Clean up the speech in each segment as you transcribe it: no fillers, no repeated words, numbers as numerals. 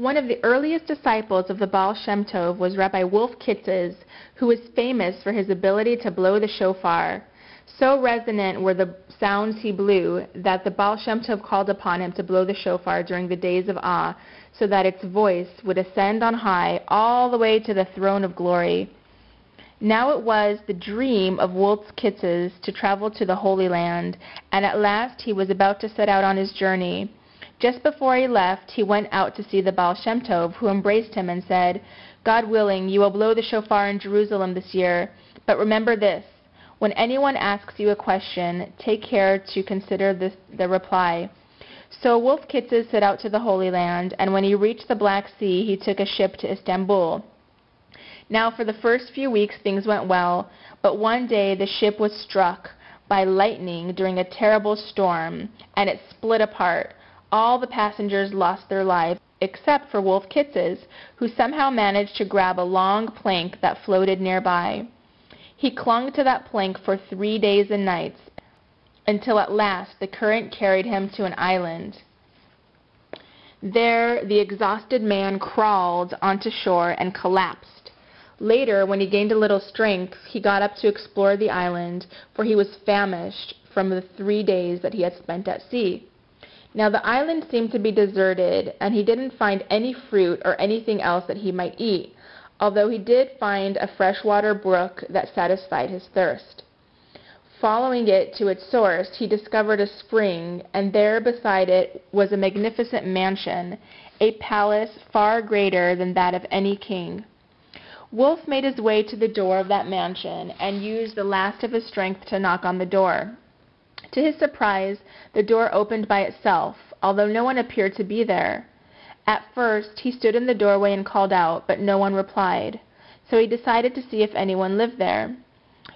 One of the earliest disciples of the Baal Shem Tov was Rabbi Wolf Kitzes, who was famous for his ability to blow the shofar. So resonant were the sounds he blew that the Baal Shem Tov called upon him to blow the shofar during the days of awe, so that its voice would ascend on high all the way to the throne of glory. Now it was the dream of Wolf Kitzes to travel to the Holy Land, and at last he was about to set out on his journey. Just before he left, he went out to see the Baal Shem Tov, who embraced him and said, "God willing, you will blow the shofar in Jerusalem this year, but remember this, when anyone asks you a question, take care to consider the reply." So Wolf Kitzes set out to the Holy Land, and when he reached the Black Sea, he took a ship to Istanbul. Now for the first few weeks things went well, but one day the ship was struck by lightning during a terrible storm, and it split apart. All the passengers lost their lives, except for Wolf Kitzes, who somehow managed to grab a long plank that floated nearby. He clung to that plank for 3 days and nights, until at last the current carried him to an island. There, the exhausted man crawled onto shore and collapsed. Later, when he gained a little strength, he got up to explore the island, for he was famished from the 3 days that he had spent at sea. Now the island seemed to be deserted, and he didn't find any fruit or anything else that he might eat, although he did find a freshwater brook that satisfied his thirst. Following it to its source, he discovered a spring, and there beside it was a magnificent mansion, a palace far greater than that of any king. Wolf made his way to the door of that mansion and used the last of his strength to knock on the door. To his surprise, the door opened by itself, although no one appeared to be there. At first, he stood in the doorway and called out, but no one replied, so he decided to see if anyone lived there.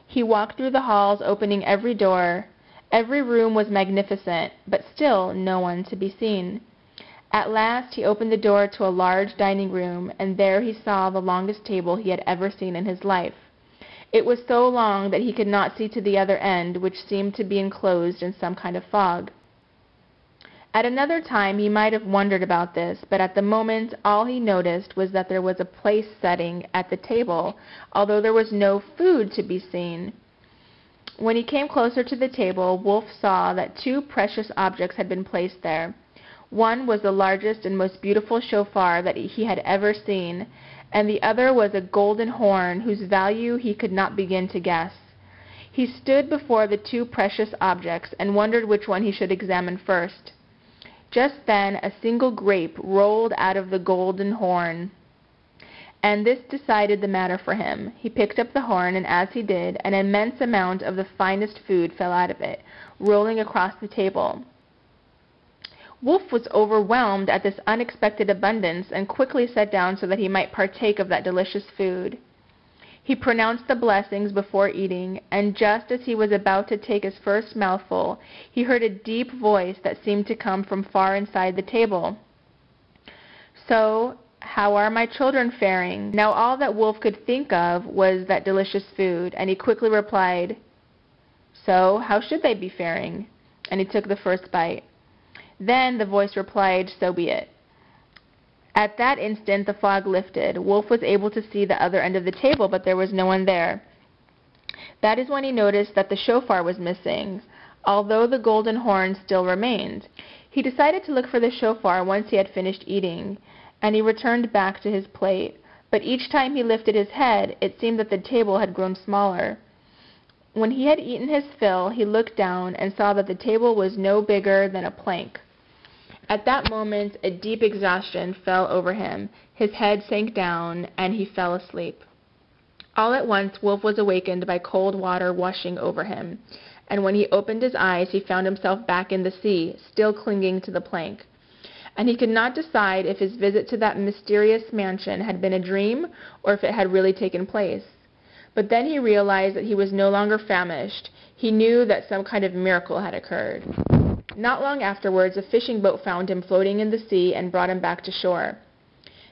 He walked through the halls, opening every door. Every room was magnificent, but still no one to be seen. At last, he opened the door to a large dining room, and there he saw the longest table he had ever seen in his life. It was so long that he could not see to the other end, which seemed to be enclosed in some kind of fog. At another time he might have wondered about this, but at the moment all he noticed was that there was a place setting at the table, although there was no food to be seen. When he came closer to the table, Wolf saw that 2 precious objects had been placed there. One was the largest and most beautiful shofar that he had ever seen, and the other was a golden horn whose value he could not begin to guess. He stood before the 2 precious objects and wondered which one he should examine first. Just then a single grape rolled out of the golden horn, and this decided the matter for him. He picked up the horn, and as he did, an immense amount of the finest food fell out of it, rolling across the table. Wolf was overwhelmed at this unexpected abundance and quickly sat down so that he might partake of that delicious food. He pronounced the blessings before eating, and just as he was about to take his first mouthful, he heard a deep voice that seemed to come from far inside the table. "So, how are my children faring?" Now all that Wolf could think of was that delicious food, and he quickly replied, "So, how should they be faring?" And he took the first bite. Then the voice replied, "So be it." At that instant the fog lifted. Wolf was able to see the other end of the table, but there was no one there. That is when he noticed that the shofar was missing, although the golden horn still remained. He decided to look for the shofar once he had finished eating, and he returned back to his plate. But each time he lifted his head, it seemed that the table had grown smaller. When he had eaten his fill, he looked down and saw that the table was no bigger than a plank. At that moment, a deep exhaustion fell over him. His head sank down, and he fell asleep. All at once, Wolf was awakened by cold water washing over him, and when he opened his eyes, he found himself back in the sea, still clinging to the plank. And he could not decide if his visit to that mysterious mansion had been a dream or if it had really taken place. But then he realized that he was no longer famished. He knew that some kind of miracle had occurred. Not long afterwards, a fishing boat found him floating in the sea and brought him back to shore.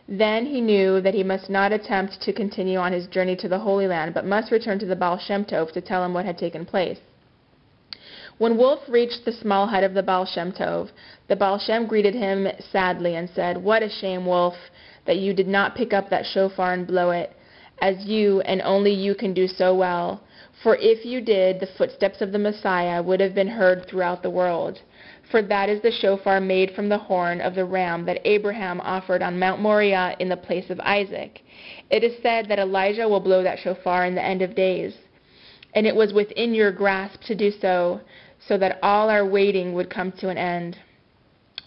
Then he knew that he must not attempt to continue on his journey to the Holy Land, but must return to the Baal Shem Tov to tell him what had taken place. When Wolf reached the small hut of the Baal Shem Tov, the Baal Shem greeted him sadly and said, "What a shame, Wolf, that you did not pick up that shofar and blow it, as you and only you can do so well. For if you did, the footsteps of the Messiah would have been heard throughout the world. For that is the shofar made from the horn of the ram that Abraham offered on Mount Moriah in the place of Isaac. It is said that Elijah will blow that shofar in the end of days. And it was within your grasp to do so, so that all our waiting would come to an end.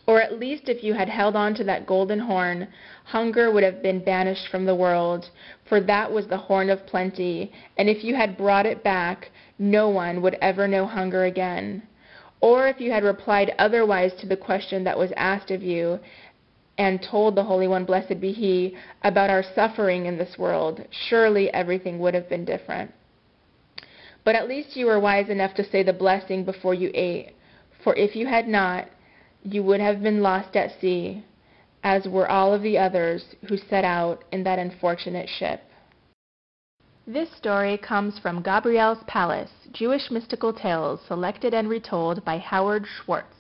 Or at least if you had held on to that golden horn, hunger would have been banished from the world, for that was the horn of plenty, and if you had brought it back, no one would ever know hunger again. Or if you had replied otherwise to the question that was asked of you, and told the Holy One, blessed be He, about our suffering in this world, surely everything would have been different. But at least you were wise enough to say the blessing before you ate, for if you had not, you would have been lost at sea, as were all of the others who set out in that unfortunate ship." This story comes from Gabriel's Palace, Jewish Mystical Tales, selected and retold by Howard Schwartz.